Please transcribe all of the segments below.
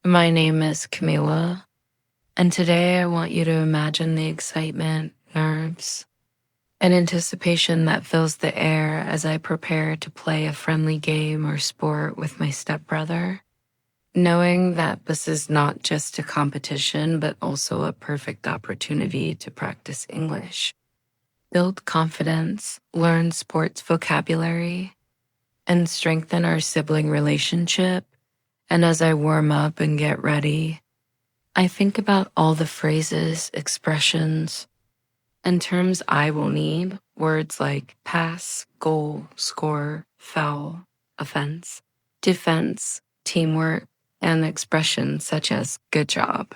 My name is Camila, and today I want you to imagine the excitement, nerves, and anticipation that fills the air as I prepare to play a friendly game or sport with my stepbrother, knowing that this is not just a competition, but also a perfect opportunity to practice English, build confidence, learn sports vocabulary, and strengthen our sibling relationship. And as I warm up and get ready, I think about all the phrases, expressions, and terms I will need, words like pass, goal, score, foul, offense, defense, teamwork, and expressions such as good job,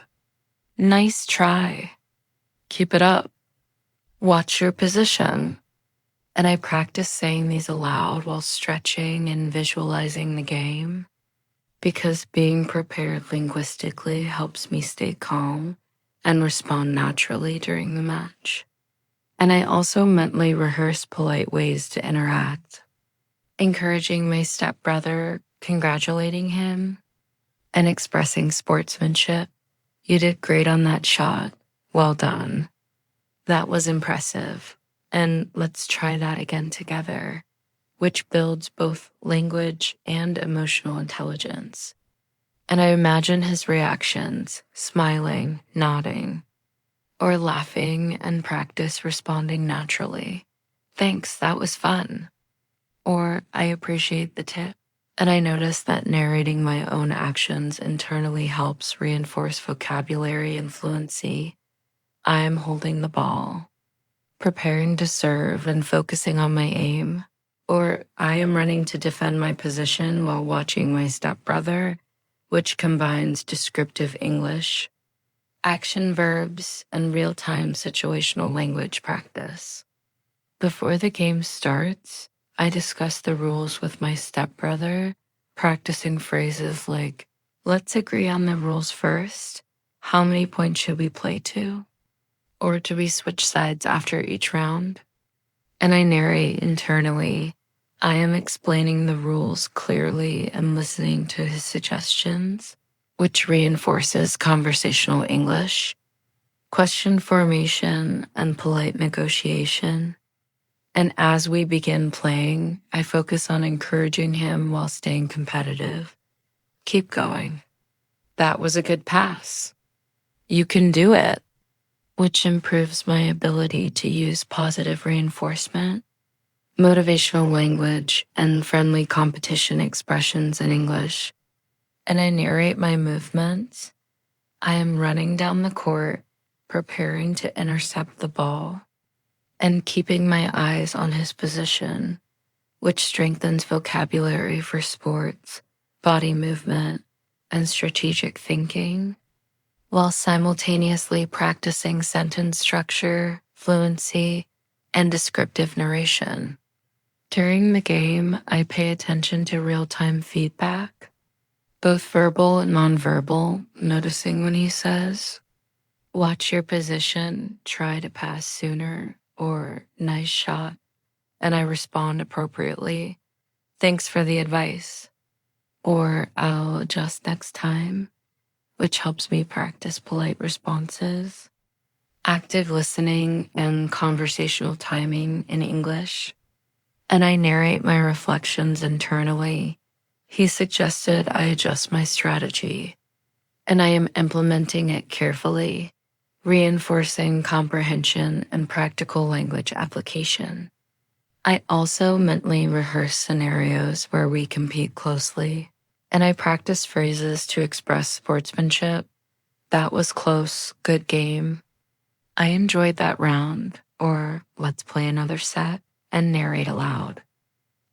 nice try, keep it up, watch your position. And I practice saying these aloud while stretching and visualizing the game, because being prepared linguistically helps me stay calm and respond naturally during the match. And I also mentally rehearse polite ways to interact, encouraging my stepbrother, congratulating him, and expressing sportsmanship. You did great on that shot. Well done. That was impressive. And let's try that again together, which builds both language and emotional intelligence. And I imagine his reactions, smiling, nodding, or laughing, and practice responding naturally. Thanks, that was fun. Or I appreciate the tip. And I notice that narrating my own actions internally helps reinforce vocabulary and fluency. I am holding the ball, preparing to serve and focusing on my aim. Or I am running to defend my position while watching my stepbrother, which combines descriptive English, action verbs, and real-time situational language practice. Before the game starts, I discuss the rules with my stepbrother, practicing phrases like, let's agree on the rules first. How many points should we play to? Or do we switch sides after each round? And I narrate internally. I am explaining the rules clearly and listening to his suggestions, which reinforces conversational English, question formation, and polite negotiation. And as we begin playing, I focus on encouraging him while staying competitive. Keep going. That was a good pass. You can do it, which improves my ability to use positive reinforcement, motivational language, and friendly competition expressions in English. And I narrate my movements. I am running down the court, preparing to intercept the ball, and keeping my eyes on his position, which strengthens vocabulary for sports, body movement, and strategic thinking, while simultaneously practicing sentence structure, fluency, and descriptive narration. During the game, I pay attention to real-time feedback, both verbal and nonverbal, noticing when he says, watch your position, try to pass sooner, or nice shot, and I respond appropriately. Thanks for the advice. Or I'll adjust next time, which helps me practice polite responses, active listening, and conversational timing in English. And I narrate my reflections internally. He suggested I adjust my strategy, and I am implementing it carefully, reinforcing comprehension and practical language application. I also mentally rehearse scenarios where we compete closely, and I practice phrases to express sportsmanship. That was close, good game. I enjoyed that round, or let's play another set, and narrate aloud.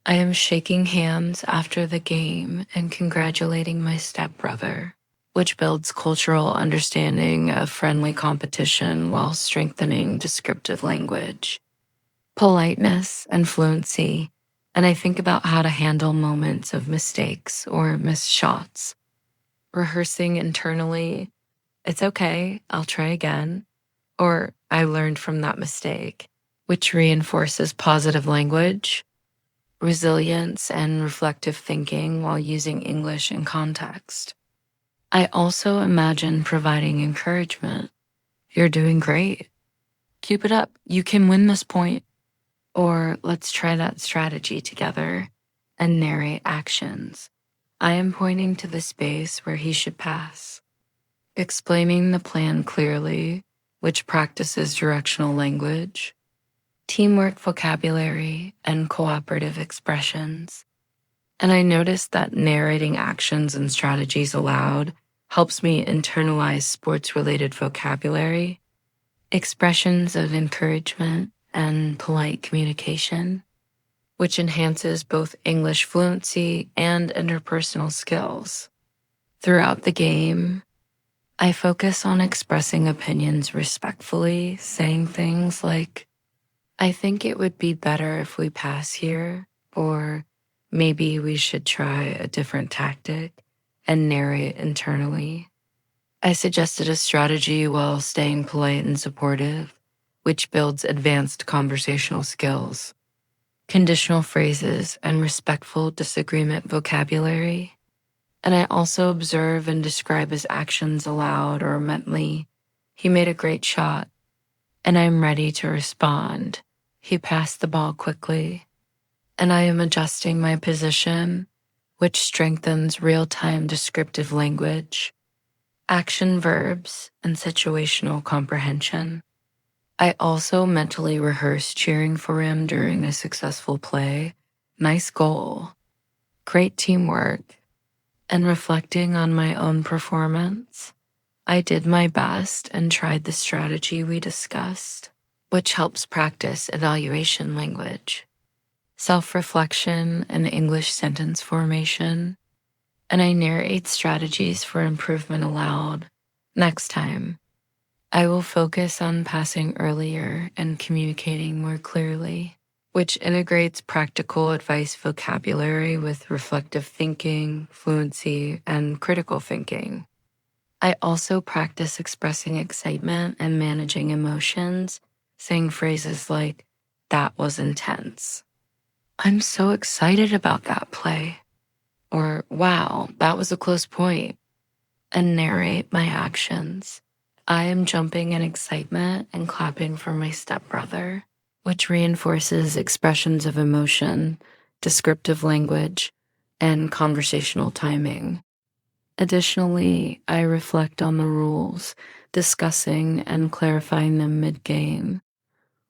I am shaking hands after the game and congratulating my stepbrother, which builds cultural understanding of friendly competition while strengthening descriptive language, politeness, and fluency. And I think about how to handle moments of mistakes or missed shots, rehearsing internally, it's okay, I'll try again, or I learned from that mistake, which reinforces positive language, resilience, and reflective thinking while using English in context. I also imagine providing encouragement. You're doing great. Keep it up. You can win this point. Or let's try that strategy together, and narrate actions. I am pointing to the space where he should pass, explaining the plan clearly, which practices directional language, teamwork vocabulary, and cooperative expressions. And I noticed that narrating actions and strategies aloud helps me internalize sports-related vocabulary, expressions of encouragement, and polite communication, which enhances both English fluency and interpersonal skills. Throughout the game, I focus on expressing opinions respectfully, saying things like, I think it would be better if we pass here, or maybe we should try a different tactic, and narrate internally. I suggested a strategy while staying polite and supportive, which builds advanced conversational skills, conditional phrases, and respectful disagreement vocabulary. And I also observe and describe his actions aloud or mentally. He made a great shot, and I'm ready to respond. He passed the ball quickly, and I am adjusting my position, which strengthens real-time descriptive language, action verbs, and situational comprehension. I also mentally rehearse cheering for him during a successful play, nice goal, great teamwork, and reflecting on my own performance. I did my best and tried the strategy we discussed, which helps practice evaluation language, self-reflection, and English sentence formation. And I narrate strategies for improvement aloud. Next time, I will focus on passing earlier and communicating more clearly, which integrates practical advice vocabulary with reflective thinking, fluency, and critical thinking. I also practice expressing excitement and managing emotions, saying phrases like, that was intense. I'm so excited about that play. Or, wow, that was a close point. And narrate my actions. I am jumping in excitement and clapping for my stepbrother, which reinforces expressions of emotion, descriptive language, and conversational timing. Additionally, I reflect on the rules, discussing and clarifying them mid-game.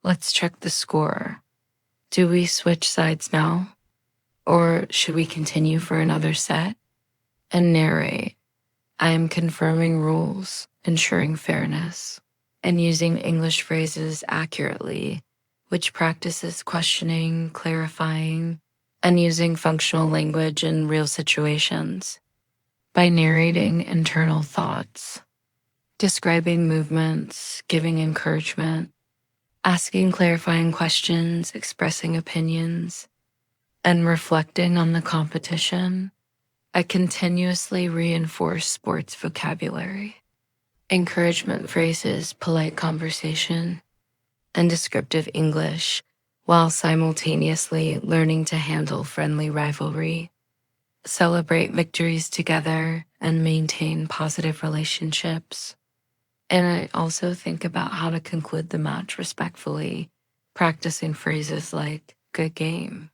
Let's check the score. Do we switch sides now? Or should we continue for another set? And narrate. I am confirming rules, ensuring fairness, and using English phrases accurately, which practices questioning, clarifying, and using functional language in real situations. By narrating internal thoughts, describing movements, giving encouragement, asking clarifying questions, expressing opinions, and reflecting on the competition, I continuously reinforce sports vocabulary, encouragement phrases, polite conversation, and descriptive English, while simultaneously learning to handle friendly rivalry, celebrate victories together, and maintain positive relationships. And I also think about how to conclude the match respectfully, practicing phrases like, good game.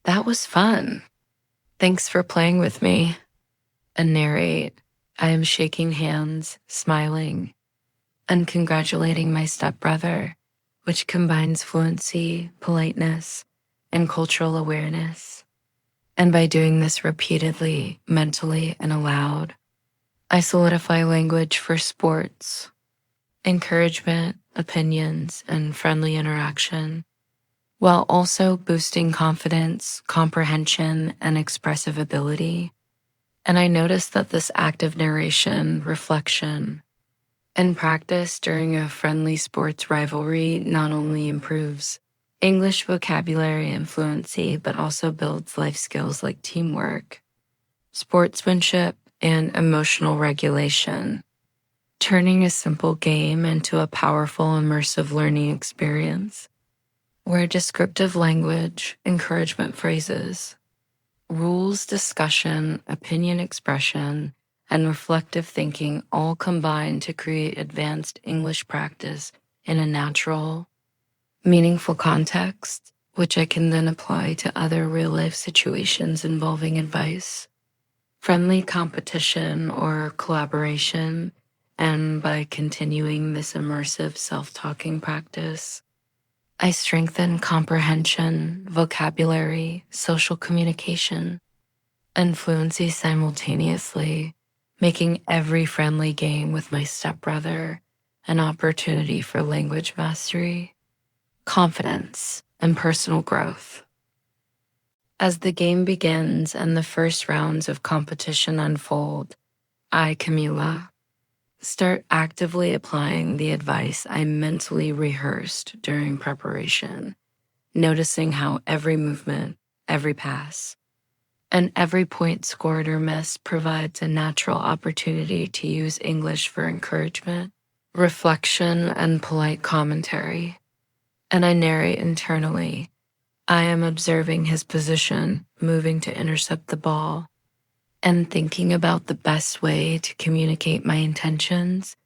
That was fun. Thanks for playing with me. And narrate. I am shaking hands, smiling, and congratulating my stepbrother, which combines fluency, politeness, and cultural awareness. And by doing this repeatedly, mentally, and aloud, I solidify language for sports, encouragement, opinions, and friendly interaction, while also boosting confidence, comprehension, and expressive ability. And I noticed that this active narration, reflection, and practice during a friendly sports rivalry not only improves English vocabulary and fluency, but also builds life skills like teamwork, sportsmanship, and emotional regulation, turning a simple game into a powerful, immersive learning experience where descriptive language, encouragement phrases, rules discussion, opinion expression, and reflective thinking all combine to create advanced English practice in a natural, meaningful context, which I can then apply to other real-life situations involving advice, friendly competition, or collaboration. And by continuing this immersive self-talking practice, I strengthen comprehension, vocabulary, social communication, and fluency simultaneously, making every friendly game with my stepbrother an opportunity for language mastery, confidence, and personal growth. As the game begins and the first rounds of competition unfold, I, Camila, start actively applying the advice I mentally rehearsed during preparation, noticing how every movement, every pass, and every point scored or missed provides a natural opportunity to use English for encouragement, reflection, and polite commentary. And I narrate internally. I am observing his position, moving to intercept the ball, and thinking about the best way to communicate my intentions,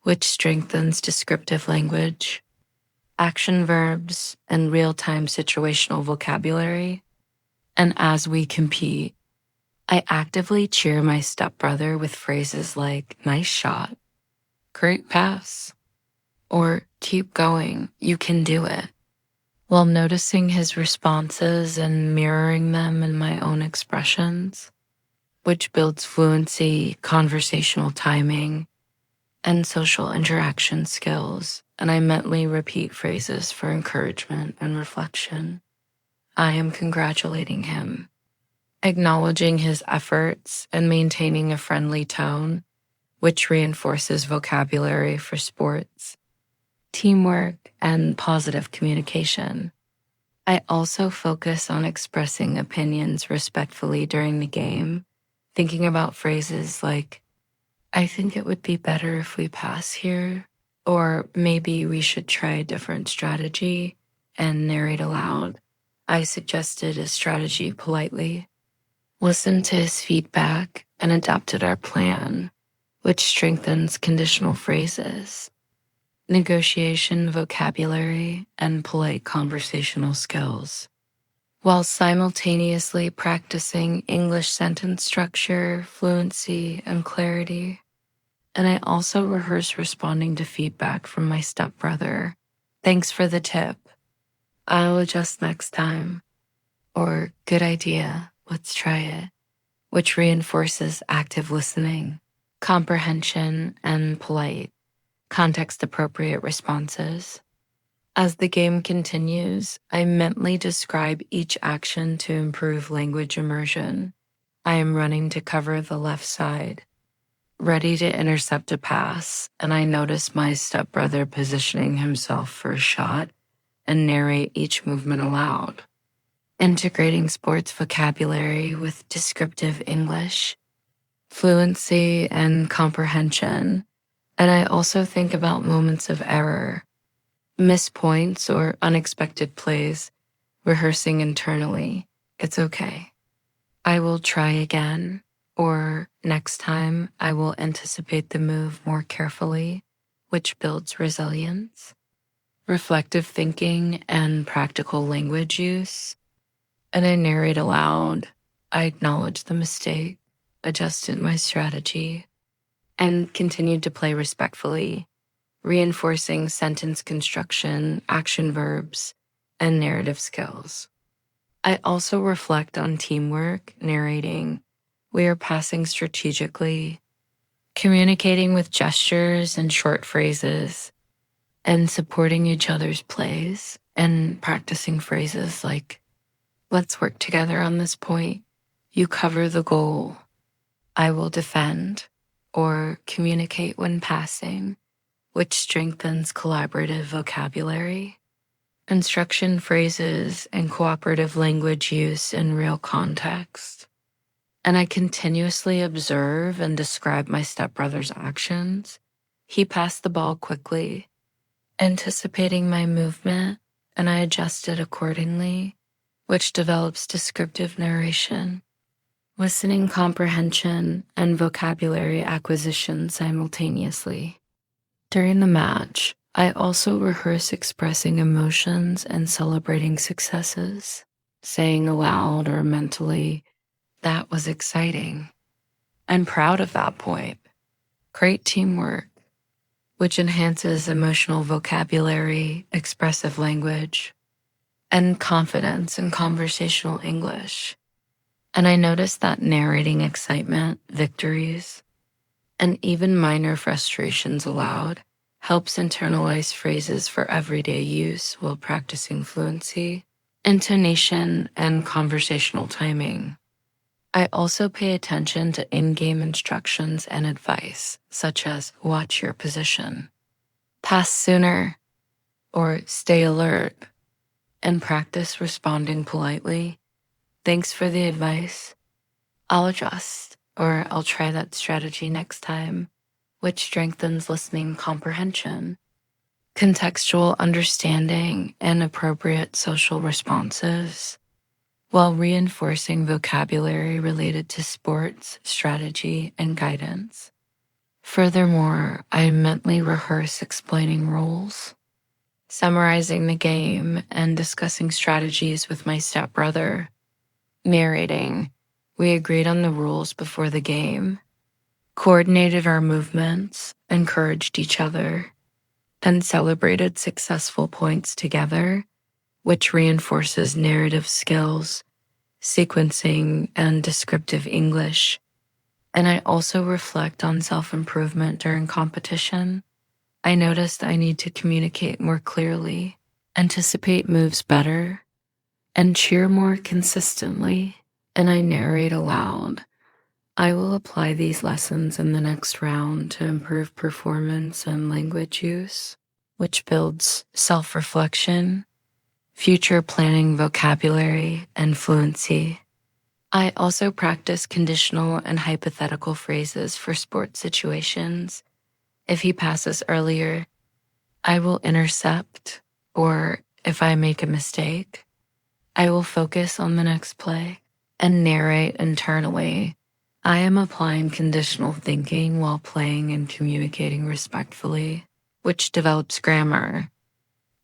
which strengthens descriptive language, action verbs, and real-time situational vocabulary. And as we compete, I actively cheer my stepbrother with phrases like, "Nice shot," "Great pass," or "Keep going, you can do it," while noticing his responses and mirroring them in my own expressions, which builds fluency, conversational timing, and social interaction skills. And I mentally repeat phrases for encouragement and reflection. I am congratulating him, acknowledging his efforts, and maintaining a friendly tone, which reinforces vocabulary for sports, teamwork, and positive communication. I also focus on expressing opinions respectfully during the game, thinking about phrases like, "I think it would be better if we pass here," or "maybe we should try a different strategy," and narrate aloud. I suggested a strategy politely, listened to his feedback, and adapted our plan, which strengthens conditional phrases, negotiation vocabulary, and polite conversational skills, while simultaneously practicing English sentence structure, fluency, and clarity. And I also rehearse responding to feedback from my stepbrother. "Thanks for the tip. I'll adjust next time." Or, "Good idea. Let's try it," which reinforces active listening, comprehension, and polite, context-appropriate responses. As the game continues, I mentally describe each action to improve language immersion. I am running to cover the left side, ready to intercept a pass, and I notice my stepbrother positioning himself for a shot and narrate each movement aloud, integrating sports vocabulary with descriptive English, fluency, and comprehension. And I also think about moments of error, missed points, or unexpected plays, rehearsing internally. "It's okay. I will try again," or "Next time I will anticipate the move more carefully," which builds resilience, reflective thinking, and practical language use. And I narrate aloud. I acknowledge the mistake, adjusted my strategy, and continued to play respectfully, reinforcing sentence construction, action verbs, and narrative skills. I also reflect on teamwork, narrating, "We are passing strategically," communicating with gestures and short phrases, and supporting each other's plays, and practicing phrases like, "Let's work together on this point," "You cover the goal," "I will defend," or "Communicate when passing," which strengthens collaborative vocabulary, instruction phrases, and cooperative language use in real context. And I continuously observe and describe my stepbrother's actions. He passed the ball quickly, anticipating my movement, and I adjusted accordingly, which develops descriptive narration, listening comprehension, and vocabulary acquisition simultaneously. During the match, I also rehearse expressing emotions and celebrating successes, saying aloud or mentally, "That was exciting. I'm proud of that point." Great teamwork, which enhances emotional vocabulary, expressive language, and confidence in conversational English. And I noticed that narrating excitement, victories, and even minor frustrations aloud helps internalize phrases for everyday use while practicing fluency, intonation, and conversational timing. I also pay attention to in-game instructions and advice, such as watch your position, pass sooner, or stay alert, and practice responding politely. "Thanks for the advice. I'll adjust," or "I'll try that strategy next time," which strengthens listening comprehension, contextual understanding, and appropriate social responses, while reinforcing vocabulary related to sports, strategy, and guidance. Furthermore, I mentally rehearse explaining rules, summarizing the game, and discussing strategies with my stepbrother. Narrating, we agreed on the rules before the game, coordinated our movements, encouraged each other, and celebrated successful points together, which reinforces narrative skills, sequencing, and descriptive English. And I also reflect on self-improvement during competition. I noticed I need to communicate more clearly, anticipate moves better, and cheer more consistently. And I narrate aloud. I will apply these lessons in the next round to improve performance and language use, which builds self-reflection, future planning vocabulary, and fluency. I also practice conditional and hypothetical phrases for sports situations. If he passes earlier, I will intercept, or if I make a mistake, I will focus on the next play and narrate internally. I am applying conditional thinking while playing and communicating respectfully, which develops grammar,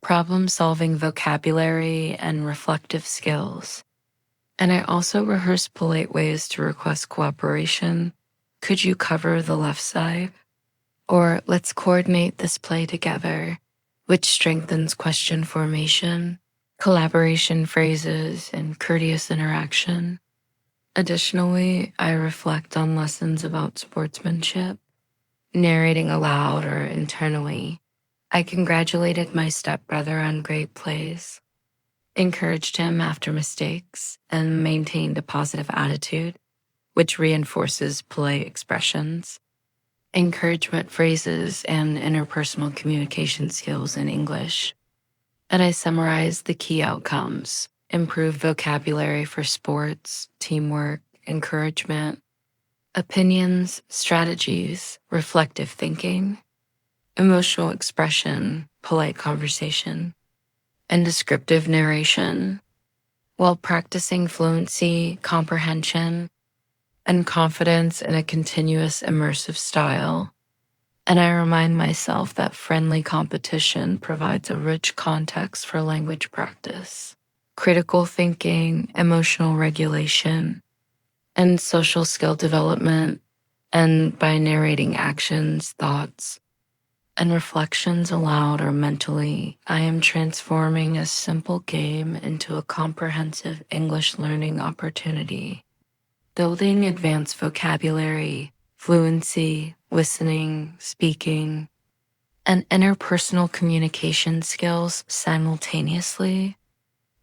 problem-solving vocabulary, and reflective skills. And I also rehearse polite ways to request cooperation. "Could you cover the left side?" Or "Let's coordinate this play together," which strengthens question formation, collaboration phrases, and courteous interaction. Additionally, I reflect on lessons about sportsmanship, narrating aloud or internally. I congratulated my stepbrother on great plays, encouraged him after mistakes, and maintained a positive attitude, which reinforces polite expressions, encouragement phrases, and interpersonal communication skills in English. And I summarize the key outcomes: improve vocabulary for sports, teamwork, encouragement, opinions, strategies, reflective thinking, emotional expression, polite conversation, and descriptive narration, while practicing fluency, comprehension, and confidence in a continuous immersive style. And I remind myself that friendly competition provides a rich context for language practice, critical thinking, emotional regulation, and social skill development. And by narrating actions, thoughts, and reflections aloud or mentally, I am transforming a simple game into a comprehensive English learning opportunity, building advanced vocabulary, fluency, listening, speaking, and interpersonal communication skills simultaneously,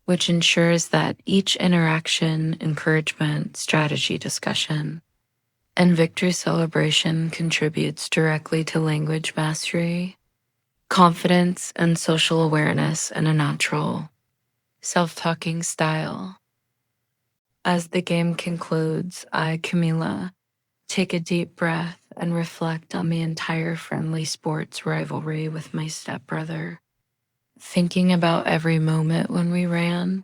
which ensures that each interaction, encouragement, strategy discussion, and victory celebration contributes directly to language mastery, confidence, and social awareness in a natural, self-talking style. As the game concludes, I, Camila, take a deep breath and reflect on the entire friendly sports rivalry with my stepbrother, thinking about every moment when we ran,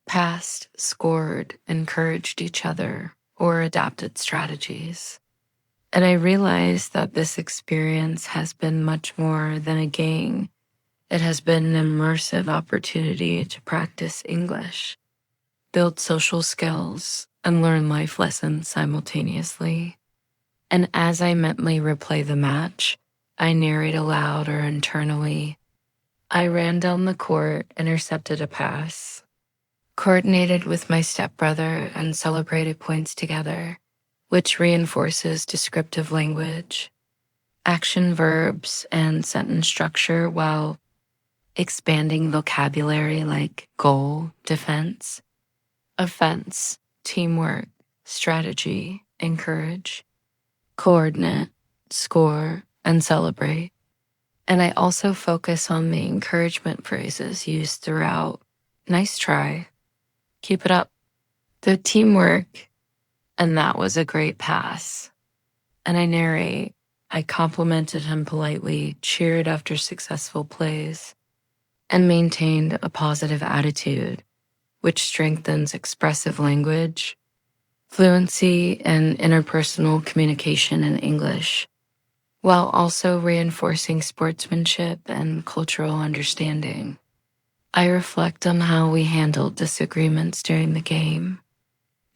passed, scored, encouraged each other, or adapted strategies. And I realized that this experience has been much more than a game. It has been an immersive opportunity to practice English, build social skills, and learn life lessons simultaneously. And as I mentally replay the match, I narrate aloud or internally. I ran down the court, intercepted a pass, coordinated with my stepbrother, and celebrated points together, which reinforces descriptive language, action verbs, and sentence structure while expanding vocabulary like goal, defense, offense, teamwork, strategy, encourage, coordinate, score, and celebrate. And I also focus on the encouragement phrases used throughout. Nice try. Keep it up. The teamwork. And that was a great pass. And I narrate. I complimented him politely, cheered after successful plays, and maintained a positive attitude, which strengthens expressive language, fluency, and interpersonal communication in English, while also reinforcing sportsmanship and cultural understanding. I reflect on how we handled disagreements during the game,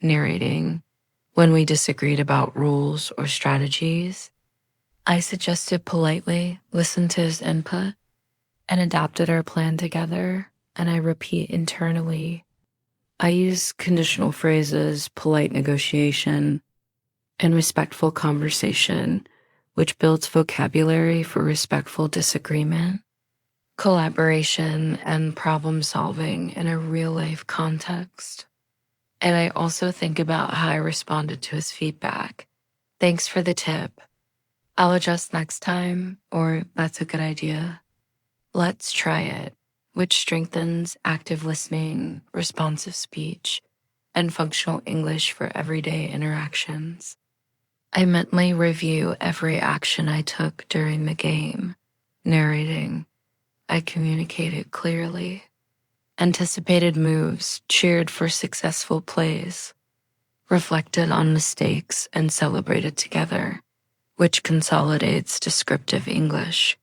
narrating when we disagreed about rules or strategies. I suggested politely, listened to his input, and adapted our plan together, and I repeat internally. I use conditional phrases, polite negotiation, and respectful conversation, which builds vocabulary for respectful disagreement, collaboration, and problem solving in a real-life context. And I also think about how I responded to his feedback. Thanks for the tip. I'll adjust next time, or that's a good idea. Let's try it, which strengthens active listening, responsive speech, and functional English for everyday interactions. I mentally review every action I took during the game, narrating. I communicated clearly, anticipated moves, cheered for successful plays, reflected on mistakes, and celebrated together, which consolidates descriptive English,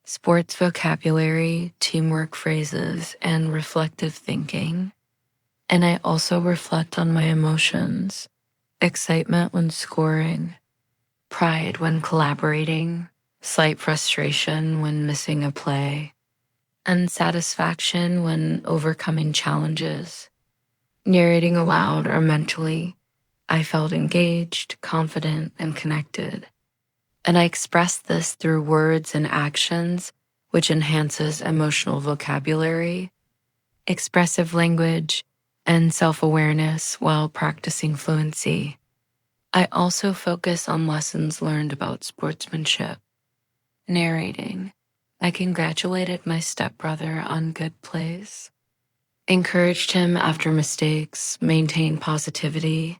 sports vocabulary, teamwork phrases, and reflective thinking. And I also reflect on my emotions, excitement when scoring, pride when collaborating, slight frustration when missing a play, and satisfaction when overcoming challenges. Narrating aloud or mentally, I felt engaged, confident, and connected. And I expressed this through words and actions, which enhances emotional vocabulary, expressive language, and self-awareness while practicing fluency. I also focus on lessons learned about sportsmanship. Narrating. I congratulated my stepbrother on good plays, encouraged him after mistakes, maintained positivity,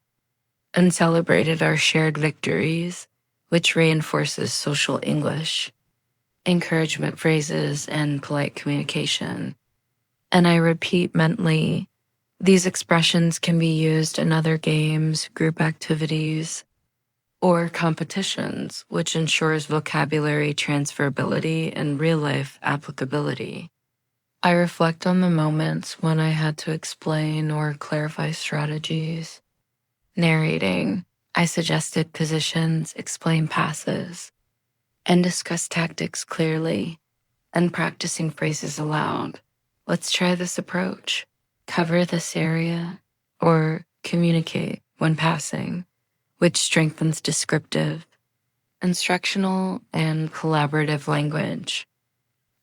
and celebrated our shared victories, which reinforces social English, encouragement phrases, and polite communication. And I repeat mentally, these expressions can be used in other games, group activities, or competitions, which ensures vocabulary transferability and real-life applicability. I reflect on the moments when I had to explain or clarify strategies. Narrating, I suggested positions, explained passes, and discussed tactics clearly, and practicing phrases aloud. Let's try this approach. Cover this area, or communicate when passing, which strengthens descriptive, instructional, and collaborative language,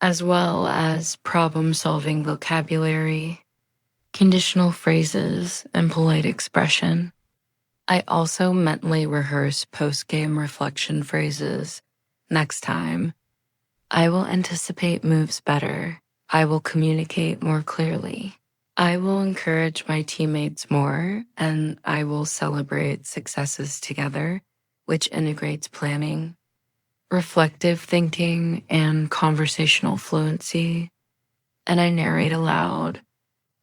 as well as problem-solving vocabulary, conditional phrases, and polite expression. I also mentally rehearse post-game reflection phrases. Next time, I will anticipate moves better. I will communicate more clearly. I will encourage my teammates more, and I will celebrate successes together, which integrates planning, reflective thinking, and conversational fluency. And I narrate aloud.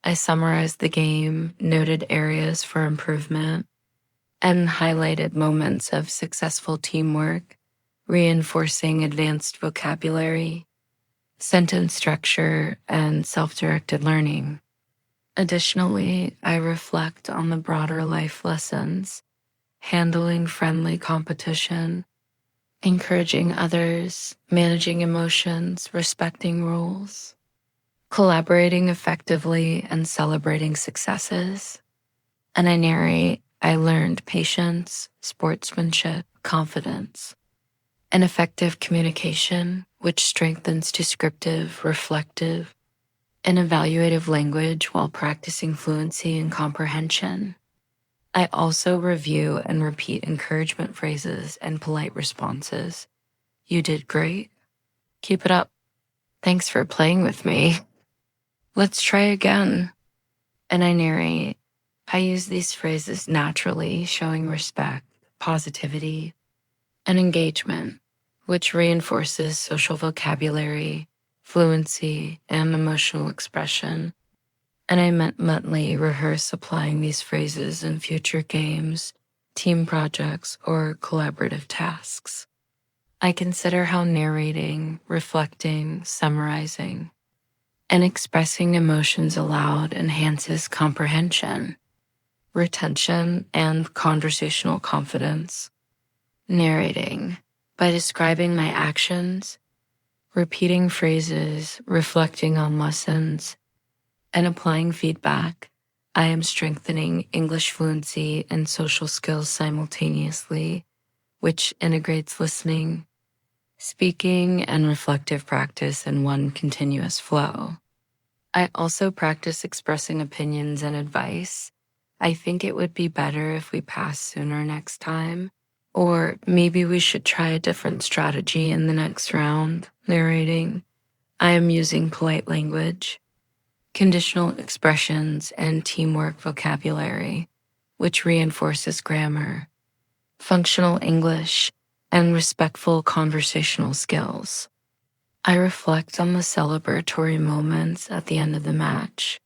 I summarize the game, noted areas for improvement, and highlighted moments of successful teamwork, reinforcing advanced vocabulary, sentence structure, and self-directed learning. Additionally, I reflect on the broader life lessons, handling friendly competition, encouraging others, managing emotions, respecting rules, collaborating effectively, and celebrating successes. And I narrate, I learned patience, sportsmanship, confidence, and effective communication, which strengthens descriptive, reflective, and evaluative language while practicing fluency and comprehension. I also review and repeat encouragement phrases and polite responses. You did great. Keep it up. Thanks for playing with me. Let's try again. And I narrate. I use these phrases naturally, showing respect, positivity, and engagement, which reinforces social vocabulary, fluency, and emotional expression. And I mentally rehearse applying these phrases in future games, team projects, or collaborative tasks. I consider how narrating, reflecting, summarizing, and expressing emotions aloud enhances comprehension, retention, and conversational confidence. Narrating, by describing my actions, repeating phrases, reflecting on lessons, and applying feedback, I am strengthening English fluency and social skills simultaneously, which integrates listening, speaking, and reflective practice in one continuous flow. I also practice expressing opinions and advice. I think it would be better if we pass sooner next time, or maybe we should try a different strategy in the next round. Narrating, I am using polite language, conditional expressions, and teamwork vocabulary, which reinforces grammar, functional English, and respectful conversational skills. I reflect on the celebratory moments at the end of the match,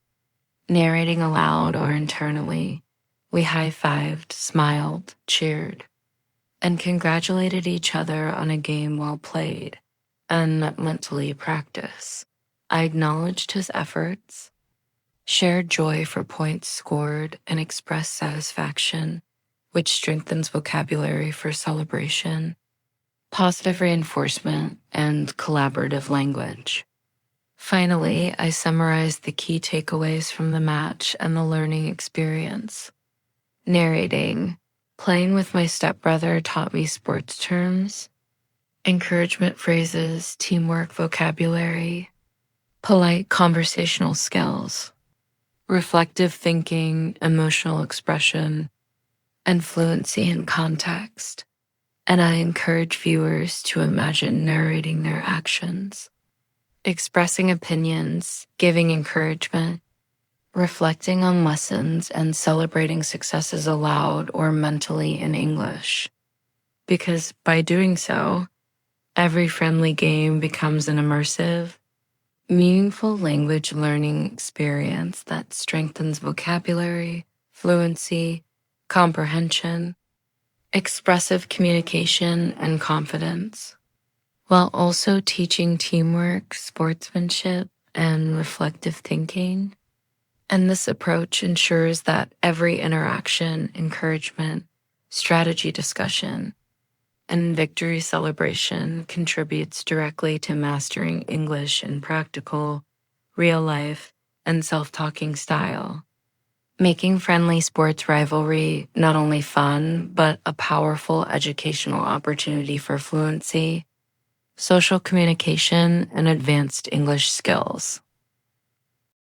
narrating aloud or internally. We high-fived, smiled, cheered, and congratulated each other on a game well played, and mentally practice. I acknowledged his efforts, shared joy for points scored, and expressed satisfaction, which strengthens vocabulary for celebration, positive reinforcement, and collaborative language. Finally, I summarized the key takeaways from the match and the learning experience. Narrating, playing with my stepbrother taught me sports terms, encouragement phrases, teamwork vocabulary, polite conversational skills, reflective thinking, emotional expression, and fluency in context. And I encourage viewers to imagine narrating their actions, expressing opinions, giving encouragement, reflecting on lessons, and celebrating successes aloud or mentally in English. Because by doing so, every friendly game becomes an immersive, meaningful language learning experience that strengthens vocabulary, fluency, comprehension, expressive communication, and confidence, while also teaching teamwork, sportsmanship, and reflective thinking. And this approach ensures that every interaction, encouragement, strategy discussion, and victory celebration contributes directly to mastering English in practical, real-life, and self-talking style, making friendly sports rivalry not only fun, but a powerful educational opportunity for fluency, social communication, and advanced English skills.